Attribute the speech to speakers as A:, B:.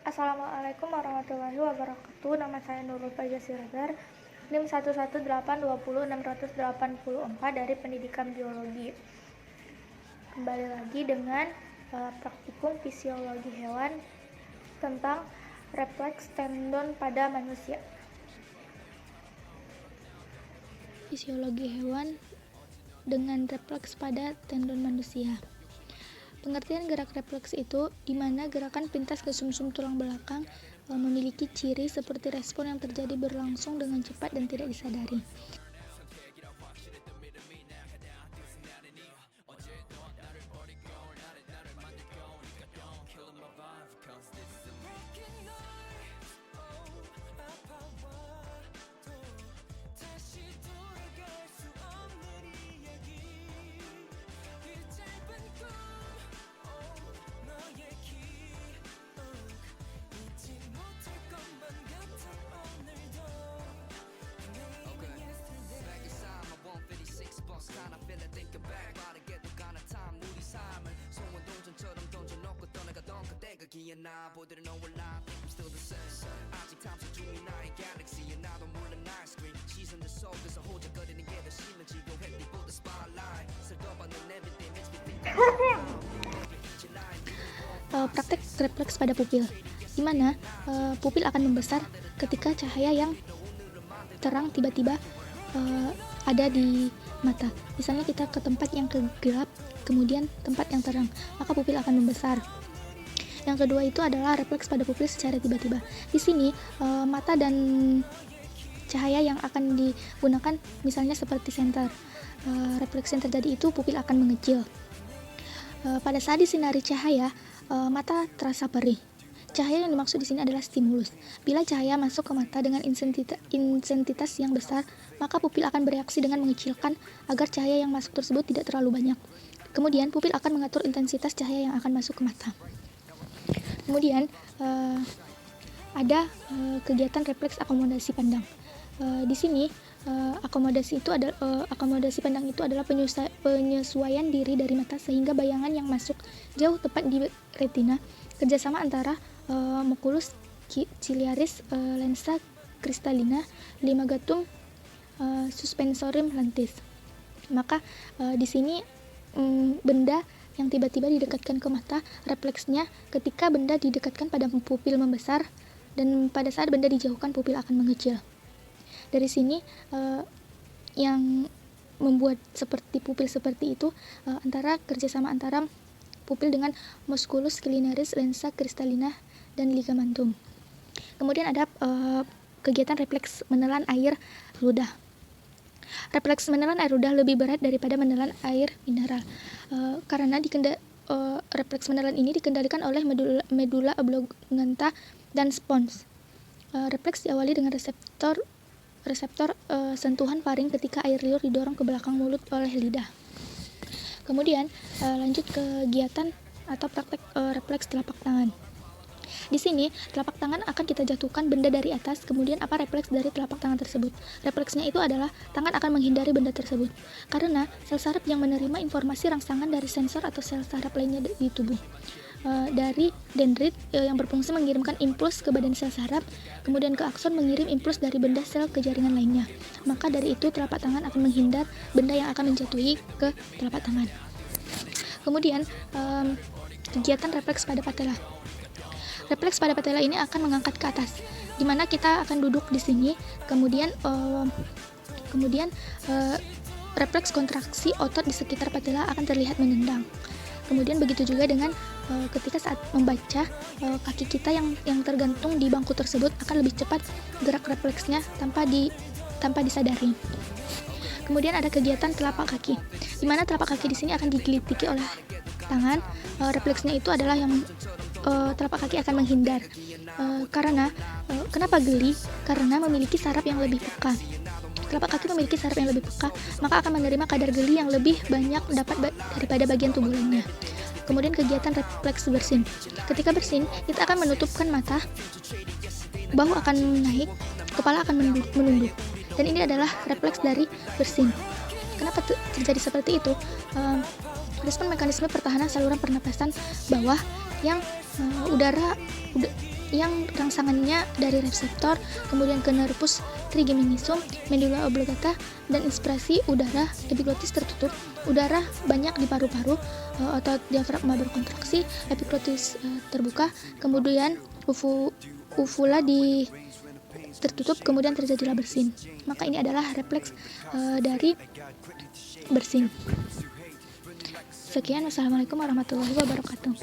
A: Assalamualaikum warahmatullahi wabarakatuh. Nama saya Nurul Faiza Siregar, NIM 118206084 dari Pendidikan Biologi. Kembali lagi dengan praktikum fisiologi hewan tentang refleks tendon pada manusia. Fisiologi hewan dengan refleks pada tendon manusia. Pengertian gerak refleks itu di mana gerakan pintas ke sumsum tulang belakang memiliki ciri seperti respon yang terjadi berlangsung dengan cepat dan tidak disadari. Praktek refleks pada pupil, di mana pupil akan membesar ketika cahaya yang terang tiba-tiba ada di mata. Misalnya kita ke tempat yang gelap, kemudian tempat yang terang, maka pupil akan membesar. Yang kedua itu adalah refleks pada pupil secara tiba-tiba. Di sini mata dan cahaya yang akan digunakan misalnya seperti senter. Refleks yang terjadi itu pupil akan mengecil. Pada saat disinari cahaya, mata terasa perih. Cahaya yang dimaksud di sini adalah stimulus. Bila cahaya masuk ke mata dengan intensitas yang besar, maka pupil akan bereaksi dengan mengecilkan agar cahaya yang masuk tersebut tidak terlalu banyak. Kemudian pupil akan mengatur intensitas cahaya yang akan masuk ke mata. Kemudian ada kegiatan refleks akomodasi pandang. Di sini akomodasi pandang itu adalah penyesuaian diri dari mata sehingga bayangan yang masuk jauh tepat di retina. Kerjasama antara Moculus ciliaris, lensa kristalina, limagatum suspensorium lentis. Maka di sini benda yang tiba-tiba didekatkan ke mata, refleksnya ketika benda didekatkan pada pupil membesar, dan pada saat benda dijauhkan pupil akan mengecil. Dari sini yang membuat seperti pupil seperti itu kerjasama antara pupil dengan musculus ciliaris, lensa kristalina, dan ligamentum. Kemudian ada kegiatan refleks menelan air ludah. Refleks menelan air ludah lebih berat daripada menelan air mineral karena refleks menelan ini dikendalikan oleh medula oblongata dan spons. Refleks diawali dengan reseptor sentuhan faring ketika air liur didorong ke belakang mulut oleh lidah. Kemudian lanjut kegiatan atau praktek refleks telapak tangan. Di sini telapak tangan akan kita jatuhkan benda dari atas, kemudian apa refleks dari telapak tangan tersebut? Refleksnya itu adalah tangan akan menghindari benda tersebut karena sel saraf yang menerima informasi rangsangan dari sensor atau sel saraf lainnya di tubuh. Dari dendrit yang berfungsi mengirimkan impuls ke badan sel saraf, kemudian ke akson mengirim impuls dari benda sel ke jaringan lainnya. Maka dari itu telapak tangan akan menghindar benda yang akan menjatuhi ke telapak tangan. Kemudian kegiatan refleks pada patella. Refleks pada patella ini akan mengangkat ke atas, di mana kita akan duduk di sini, kemudian refleks kontraksi otot di sekitar patella akan terlihat menendang. Kemudian begitu juga dengan ketika saat membaca, kaki kita yang tergantung di bangku tersebut akan lebih cepat gerak refleksnya tanpa disadari. Kemudian ada kegiatan telapak kaki, di mana telapak kaki di sini akan digelitiki oleh tangan. Refleksnya itu adalah yang telapak kaki akan menghindar. Kenapa geli? Karena memiliki saraf yang lebih peka. Telapak kaki memiliki saraf yang lebih peka, maka akan menerima kadar geli yang lebih banyak daripada bagian tubuh lainnya. Kemudian kegiatan refleks bersin. Ketika bersin, kita akan menutupkan mata, bahu akan naik, kepala akan menunduk. Dan ini adalah refleks dari bersin. Kenapa terjadi seperti itu? Respon mekanisme pertahanan saluran pernapasan bawah yang yang rangsangannya dari reseptor, kemudian ke nervus trigeminusum, medulla oblongata, dan inspirasi udara epiglotis tertutup. Udara banyak di paru-paru, otot diafragma berkontraksi, epiglotis terbuka, kemudian uvula di tertutup, kemudian terjadilah bersin. Maka ini adalah refleks dari bersin. Sekian, wassalamualaikum warahmatullahi wabarakatuh.